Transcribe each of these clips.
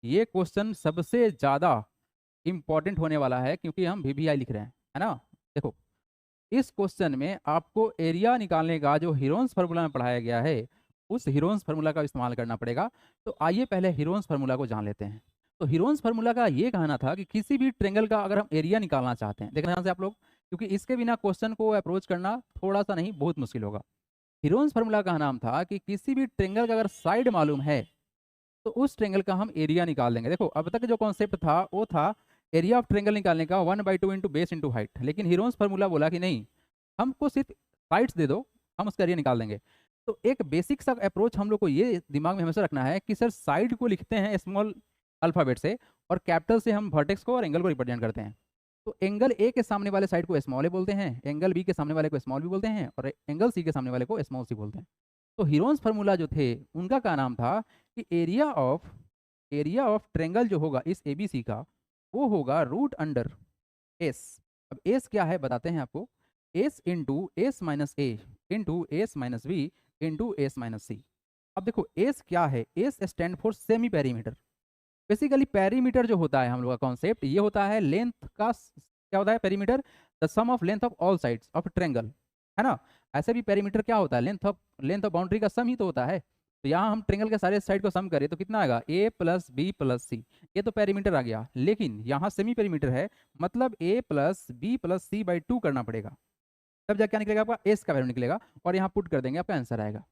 ये क्वेश्चन सबसे ज़्यादा इंपॉर्टेंट होने वाला है क्योंकि हम वीवीआई लिख रहे हैं, है ना। देखो, इस क्वेश्चन में आपको एरिया निकालने का जो हीरोन्स फार्मूला में पढ़ाया गया है उस हीरोन्स फार्मूला का इस्तेमाल करना पड़ेगा। तो आइए पहले हीरोन्स फार्मूला को जान लेते हैं। तो हीरोन्स फार्मूला का ये कहना था कि किसी भी ट्रेंगल का अगर हम एरिया निकालना चाहते हैं, देखना ध्यान से आप लोग, क्योंकि इसके बिना क्वेश्चन को अप्रोच करना थोड़ा सा नहीं बहुत मुश्किल होगा। हीरोन्स फार्मूला का नाम था कि किसी भी ट्रेंगल का अगर साइड मालूम है तो उस ट्रेंगल का हम एरिया निकाल देंगे। देखो, अब तक जो कॉन्सेप्ट था वो था एरिया ऑफ ट्रेंगल निकालने का 1/2 इंटू बेस इंटू हाइट, लेकिन हीरोन्स फार्मूला बोला कि नहीं, हमको सिर्फ साइड्स दे दो, हम उसका एरिया निकाल देंगे। तो एक बेसिक सा अप्रोच हम लोग को ये दिमाग में हमेशा रखना है कि सर साइड को लिखते हैं स्मॉल अल्फाबेट से और कैपिटल से हम वर्टेक्स को और एंगल को रिप्रेजेंट करते हैं। तो एंगल ए के सामने वाले साइड को स्मॉल ए बोलते हैं, एंगल बी के सामने वाले को स्मॉल बी बोलते हैं और एंगल सी के सामने वाले को स्मॉल सी बोलते हैं। तो हीरोन्स फार्मूला जो थे उनका क्या नाम था कि एरिया ऑफ ट्रेंगल जो होगा इस एबीसी का वो होगा रूट अंडर एस। अब एस क्या है बताते हैं आपको, S into S minus a into S minus b into S minus c. अब देखो एस क्या है, S stand for semi perimeter. Basically perimeter जो होता है हम लोग का कॉन्सेप्ट ये होता है लेंथ का, क्या होता है perimeter, the sum of length of all sides of triangle, है ना। ऐसे भी पेरीमीटर क्या होता है, लेंथ ऑफ बाउंड्री का सम ही तो होता है। तो यहाँ हम ट्रेंगल के सारे साइड को सम करें तो कितना आएगा, ए प्लस बी प्लस सी। ये तो पेरीमीटर आ गया, लेकिन यहाँ सेमी पेरीमीटर है, मतलब a plus b plus c by 2 करना पड़ेगा, तब जाके क्या निकलेगा आपका एस का वैल्यू निकलेगा, और यहाँ पुट कर देंगे आपका आंसर आएगा।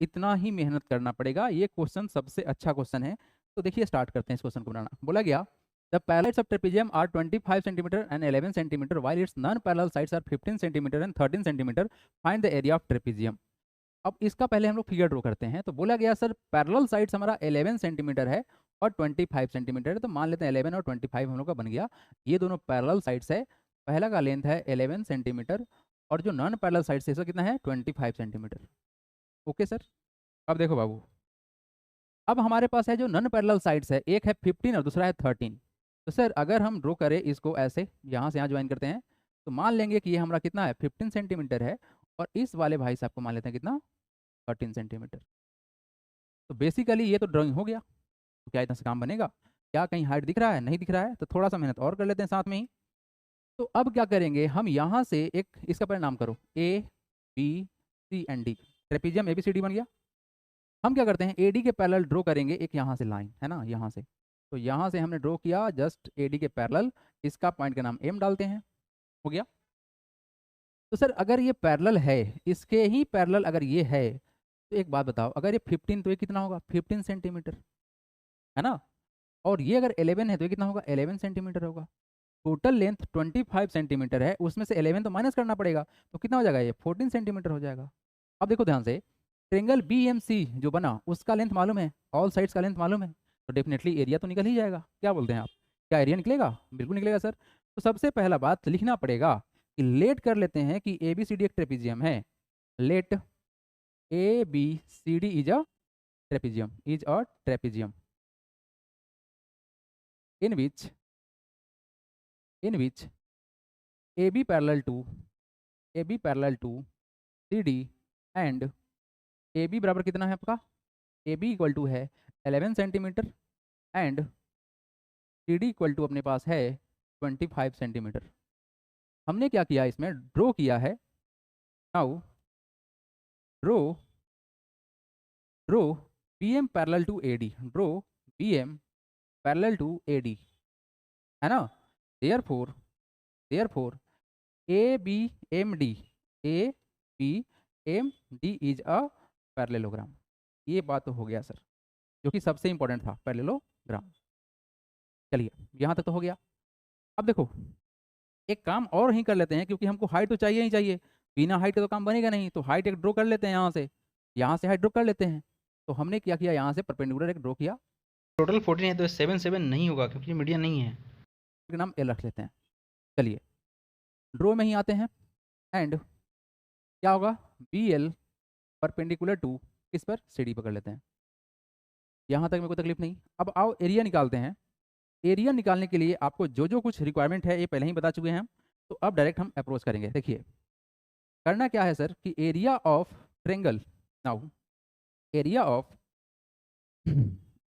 इतना ही मेहनत करना पड़ेगा, ये क्वेश्चन सबसे अच्छा क्वेश्चन है। तो देखिए स्टार्ट करते हैं इस क्वेश्चन को बनाना। बोला गया the parallels of trapezium are 25 centimetre and 11 centimetre while its non parallel sides are 15 centimetre and 13 centimetre, find the area of trapezium. अब इसका पहले हम लोग फिगर ड्रॉ करते हैं। तो बोला गया सर पैरेलल साइड्स हमारा 11 सेंटीमीटर है और 25 सेंटीमीटर है, तो मान लेते हैं 11 और 25 हम लोग का बन गया। ये दोनों पैरेलल साइड्स है, पहला का लेंथ है 11 सेंटीमीटर और जो नॉन पैरेलल साइड से इसका कितना है 25 सेंटीमीटर। Okay sir. अब देखो बाबू, अब हमारे पास है जो नॉन पैरेलल साइड्स है, एक है 15 और दूसरा है 13। तो सर अगर हम ड्रॉ करें इसको ऐसे, यहाँ से यहाँ ज्वाइन करते हैं, तो मान लेंगे कि ये हमारा कितना है 15 सेंटीमीटर है और इस वाले भाई साहब को मान लेते हैं कितना 13 सेंटीमीटर। तो बेसिकली ये तो ड्राइंग हो गया। तो क्या इतना से काम बनेगा, क्या कहीं हाइट दिख रहा है, नहीं दिख रहा है, तो थोड़ा सा मेहनत और कर लेते हैं साथ में ही। तो अब क्या करेंगे हम, यहाँ से एक इसका परिणाम करो A B C and D, trapezium A B C D बन गया। हम क्या करते हैं एडी के पैरेलल ड्रॉ करेंगे एक यहाँ से लाइन, है ना, यहाँ से। तो यहाँ से हमने ड्रॉ किया जस्ट एडी के पैरेलल, इसका पॉइंट का नाम एम डालते हैं, हो गया। तो सर अगर ये पैरेलल है, इसके ही पैरेलल अगर ये है, तो एक बात बताओ, अगर ये 15 तो ये कितना होगा 15 सेंटीमीटर, है ना। और ये अगर 11 है तो ये कितना होगा 11 सेंटीमीटर होगा। टोटल लेंथ 25 सेंटीमीटर है, उसमें से 11 तो माइनस करना पड़ेगा, तो कितना हो जाएगा ये 14 सेंटीमीटर हो जाएगा। अब देखो ध्यान से, ट्रेंगल बी एम सी जो बना उसका लेंथ मालूम है, ऑल साइड्स का लेंथ मालूम है, तो डेफिनेटली एरिया तो निकल ही जाएगा। क्या बोलते हैं आप, क्या एरिया निकलेगा, बिल्कुल निकलेगा सर। तो सबसे पहला बात लिखना पड़ेगा कि लेट कर लेते हैं कि ए बी सी डी एक ट्रेपीजियम है। Let A B C D is a trapezium, is a trapezium in which in which AB parallel to AB parallel to CD and AB बराबर कितना है आपका, AB इक्वल टू है 11 centimetre and CD equal to अपने पास है 25 centimetre. हमने क्या किया इसमें ड्रॉ किया है, now draw draw BM parallel to AD, draw BM parallel to AD, है ना। Therefore therefore A B M D, A B M D is a parallelogram. ये बात तो हो गया सर, जो कि सबसे इंपॉर्टेंट था पैरेललोग्राम। चलिए यहाँ तक तो हो गया। अब देखो एक काम और ही कर लेते हैं, क्योंकि हमको हाइट तो चाहिए ही चाहिए, बिना हाइट के तो काम बनेगा नहीं। तो हाइट एक ड्रॉ कर लेते हैं, यहाँ से हाइट ड्रॉ कर लेते हैं। तो हमने क्या किया, यहाँ से परपेंडिकुलर एक ड्रॉ किया, टोटल 14 है तो 7 नहीं होगा क्योंकि मीडियन नहीं है। इसका नाम एल रख लेते हैं। चलिए ड्रॉ में ही आते हैं एंड क्या होगा, बी एल परपेंडिकुलर टू किस पर, सी डी पकड़ लेते हैं। यहाँ तक में कोई तकलीफ नहीं। अब आओ एरिया निकालते हैं। एरिया निकालने के लिए आपको जो जो कुछ रिक्वायरमेंट है ये पहले ही बता चुके हैं हम, तो अब डायरेक्ट हम अप्रोच करेंगे। देखिए करना क्या है सर कि area of triangle, now area of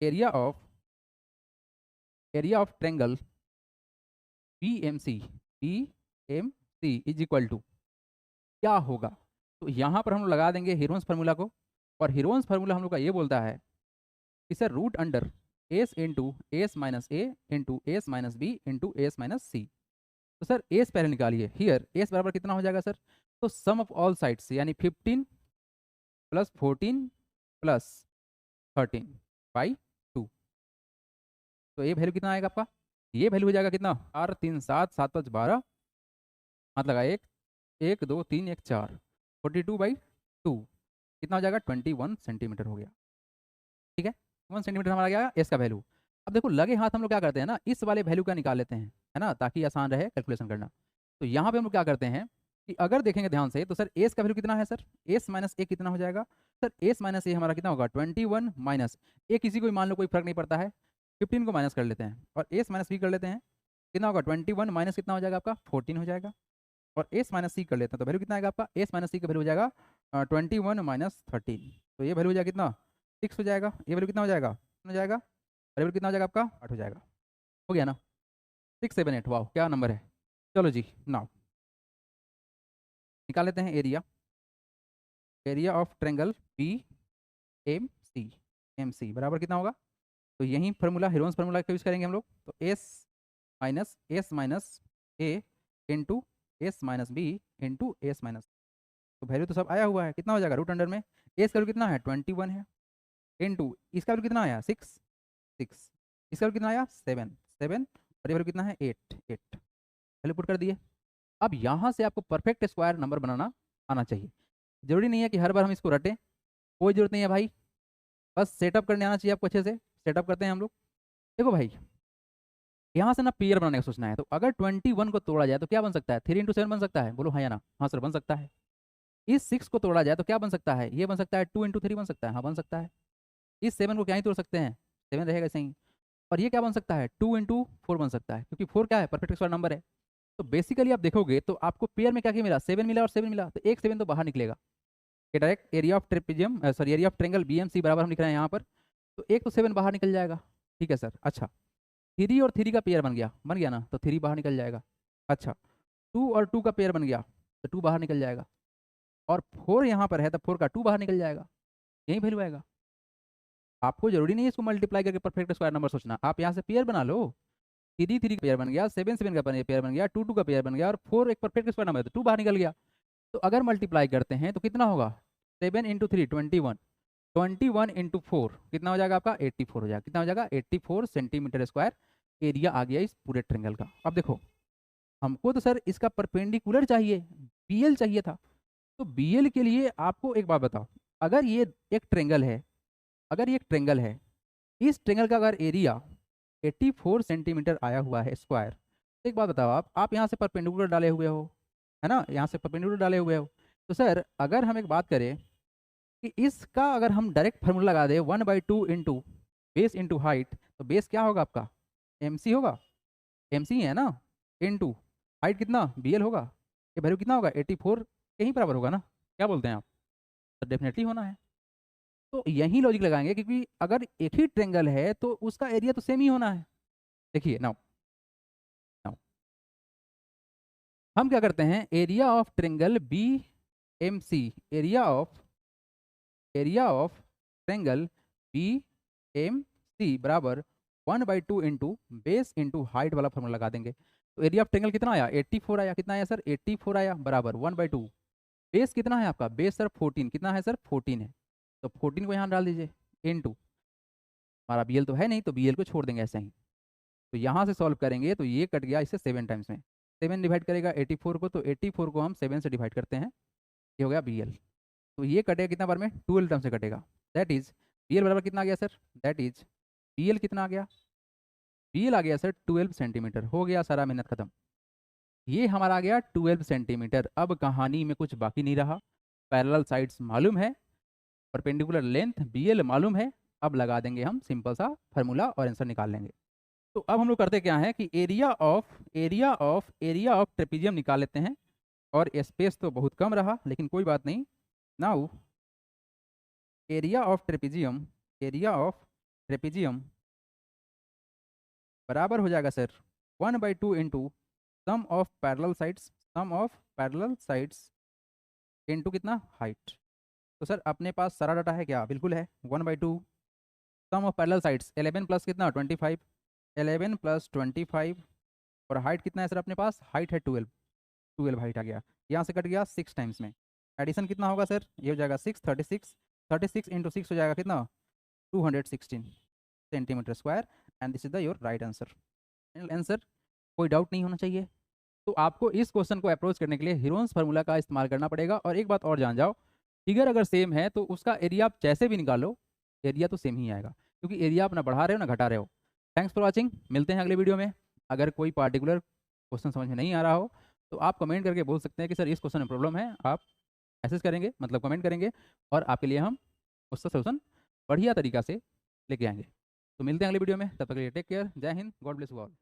area of area of triangle BMC is equal to क्या होगा? तो यहाँ पर हम लोग लगा देंगे हीरोन्स फार्मूला को, और हीरोन्स फार्मूला हम लोग का ये बोलता है कि sir root under S into S minus a into S minus b into S minus c. तो सर एस पहले निकालिए, हियर एस बराबर कितना हो जाएगा सर? तो सम ऑफ ऑल साइड्स यानी 15 प्लस 14 प्लस 13 बाई 2। तो ये वैल्यू कितना आएगा आपका? ये वैल्यू हो जाएगा कितना? 4 3 7 7 5 12, हाथ लगा, 1 1 2 3 1 4, 42/2 कितना हो जाएगा? 21 सेंटीमीटर हो गया। ठीक है, 1 सेंटीमीटर हमारा गया एस का वैल्यू। अब देखो लगे हाथ हम लोग क्या करते हैं ना, इस वाले वैल्यू का निकाल लेते हैं, है ना, ताकि आसान रहे कैलकुलेशन करना। तो यहाँ पे हम लोग क्या करते हैं कि अगर देखेंगे ध्यान से तो सर एस का वैल्यू कितना है सर? एस माइनस ए कितना हो जाएगा सर? एस माइनस ए हमारा कितना होगा? 21 माइनस ए, किसी को भी मान लो, कोई फर्क नहीं पड़ता है, 15 को माइनस कर लेते हैं और एस माइनस बी कर लेते हैं, कितना होगा? 21 माइनस कितना हो जाएगा आपका? 14 हो जाएगा। और एस माइनस सी कर लेते हैं तो वैल्यू कितना आएगा आपका? एस माइनस सी का वैल्यू हो जाएगा 21 माइनस 13, तो ये वैल्यू हो जाएगा कितना? 6 हो जाएगा। ये वैल्यू कितना हो जाएगा? हो जाएगा, और ये वैल्यू कितना हो जाएगा आपका? 8 हो जाएगा। हो गया ना? 6 7 8, वाह क्या नंबर है। चलो जी, नाउ निकाल लेते हैं area, area of triangle B M C बराबर कितना होगा? तो यही फार्मूला, हीरोन्स फार्मूला का यूज़ करेंगे हम लोग। तो S minus a into S minus b into S minus, तो वैल्यू तो सब आया हुआ है, कितना हो जाएगा? रूट अंडर में एस का वैल्यू कितना है? 21 है, इंटू इसका वैल्यू कितना आया? 6 6, इसका वैल्यू कितना आया? 7 7, और ये वैल्यू कितना है? 8 8, वैल्यू पुट कर दिए। अब यहाँ से आपको परफेक्ट स्क्वायर नंबर बनाना आना चाहिए। जरूरी नहीं है कि हर बार हम इसको रटें, कोई जरूरत नहीं है भाई, बस सेटअप करने आना चाहिए आपको अच्छे से। सेटअप करते हैं हम लोग। देखो भाई, यहाँ से ना पेयर बनाने का सोचना है। तो अगर 21 को तोड़ा जाए तो क्या बन सकता है? 3 × 7 बन सकता है, बोलो हाँ या ना? हाँ सर बन सकता है। इस 6 को तोड़ा जाए तो क्या बन सकता है? ये बन सकता है 2 × 3 बन सकता है, हाँ बन सकता है। इस 7 को क्या ही तोड़ सकते हैं? 7 रहेगा ऐसे ही। और ये क्या बन सकता है? 2 × 4 बन सकता है, क्योंकि 4 क्या है? परफेक्ट स्क्वायर नंबर है। तो बेसिकली आप देखोगे तो आपको पेयर में क्या क्या मिला? 7 मिला और 7 मिला, तो एक 7 तो बाहर निकलेगा। ये direct area of trapezium, sorry area of triangle BMC बराबर हम लिख रहे हैं यहाँ पर, तो एक तो 7 बाहर निकल जाएगा। ठीक है सर। अच्छा, 3 और 3 का पेयर बन गया ना, तो 3 बाहर निकल जाएगा। अच्छा, 2 और 2 का पेयर बन गया तो 2 बाहर निकल जाएगा, और 4 यहाँ पर है तो 4 का 2 बाहर निकल जाएगा। यही वैल्यू आएगा। आपको जरूरी नहीं है इसको मल्टीप्लाई करके परफेक्ट स्क्वायर नंबर सोचना, आप यहाँ से पेयर बना लो। 3 3 का पेयर बन गया, 7 7 का पेयर बन गया, 2 2 का पेयर बन गया, और 4 एक परफेक्ट स्क्वायर नंबर है तो 2 बाहर निकल गया। तो अगर मल्टीप्लाई करते हैं तो कितना होगा? 7 × 3 21, 21 × 4 कितना हो जाएगा आपका? 84 हो जाएगा। कितना हो जाएगा? 84 सेंटीमीटर स्क्वायर एरिया आ गया इस पूरे ट्रेंगल का। अब देखो, हमको तो सर इसका परपेंडिकुलर चाहिए, BL चाहिए था। तो BL के लिए आपको एक बात बताओ, अगर ये एक ट्रेंगल है, अगर ये एक ट्रेंगल है, इस ट्रेंगल का अगर एरिया 84 सेंटीमीटर आया हुआ है स्क्वायर, तो एक बात बताओ, आप यहाँ से परपेंडिकुलर डाले हुए हो, है ना, यहाँ से परपेंडिकुलर डाले हुए हो। तो सर अगर हम एक बात करें कि इसका अगर हम डायरेक्ट फार्मूला लगा दें 1/2 इंटू बेस इंटू हाइट, तो बेस क्या होगा आपका? MC होगा, MC है ना, इंटू हाइट कितना? BL होगा। ये वैल्यू कितना होगा? 84 के ही बराबर होगा ना? क्या बोलते हैं आप? तो डेफिनेटली होना है। तो यही लॉजिक लगाएंगे, क्योंकि अगर एक ही ट्रेंगल है तो उसका एरिया तो सेम ही होना है। देखिए नाउ, नाउ हम क्या करते हैं, area of triangle BMC, area of triangle BMC बराबर 1/2 इंटू बेस इंटू हाइट वाला फॉर्मूला लगा देंगे। तो एरिया ऑफ ट्रेंगल कितना आया? 84 आया। कितना आया सर? 84 आया, बराबर 1/2। बेस कितना है आपका? बेस सर 14, कितना है सर? 14 है, तो 14 को यहाँ डाल दीजिए, इंटू हमारा BL तो है नहीं, तो BL को छोड़ देंगे ऐसे ही। तो यहाँ से सॉल्व करेंगे तो ये कट गया इससे 7 टाइम्स में, 7 डिवाइड करेगा 84 को, तो 84 को हम 7 से डिवाइड करते हैं, ये हो गया BL। तो ये कटेगा कितना बार में? 12 टर्म से कटेगा। दैट इज BL बराबर कितना आ गया सर? दैट इज BL कितना आ गया? BL आ गया सर 12 सेंटीमीटर। हो गया, सारा मेहनत खत्म। ये हमारा आ गया 12 सेंटीमीटर। अब कहानी में कुछ बाकी नहीं रहा, पैरेलल साइड्स मालूम है, परपेंडिकुलर लेंथ BL मालूम है। अब लगा देंगे हम सिंपल सा फार्मूला और आंसर निकाल लेंगे। तो अब हम लोग करते क्या है कि एरिया ऑफ ट्रेपेजियम निकाल लेते हैं, और स्पेस तो बहुत कम रहा लेकिन कोई बात नहीं। नाउ एरिया ऑफ ट्रेपेजियम बराबर हो जाएगा sir 1/2 into sum of parallel sides into कितना हाइट। तो सर अपने पास सारा डाटा है क्या? बिल्कुल है। 1/2 sum of parallel sides 11 plus कितना 25, 11 प्लस 25 और हाइट कितना है सर अपने पास? हाइट है 12, 12 हाइट आ गया। यहाँ से कट गया 6 टाइम्स में। एडिशन कितना होगा सर? ये हो जाएगा 6, 36, 36 इंटू 6 हो जाएगा कितना? 216 centimetre square. And this is the your right answer. Answer कोई डाउट नहीं होना चाहिए। तो आपको इस क्वेश्चन को अप्रोच करने के लिए हीरोन्स फार्मूला का इस्तेमाल करना पड़ेगा। और एक बात और जान जाओ, फिगर अगर सेम है तो उसका एरिया आप जैसे भी निकालो, एरिया तो सेम ही आएगा, क्योंकि एरिया आप ना बढ़ा रहे हो ना घटा रहे हो। थैंक्स फॉर वॉचिंग, मिलते हैं अगले वीडियो में। अगर कोई पार्टिकुलर क्वेश्चन समझ में नहीं आ रहा हो तो आप कमेंट करके बोल सकते हैं कि सर इस क्वेश्चन में प्रॉब्लम है। आप मैसेज करेंगे, मतलब कमेंट करेंगे, और आपके लिए हम उसका सोल्यूशन बढ़िया तरीका से लेके आएंगे। तो मिलते हैं अगले वीडियो में, तब तक के लिए टेक केयर, जय Hind, God bless you all.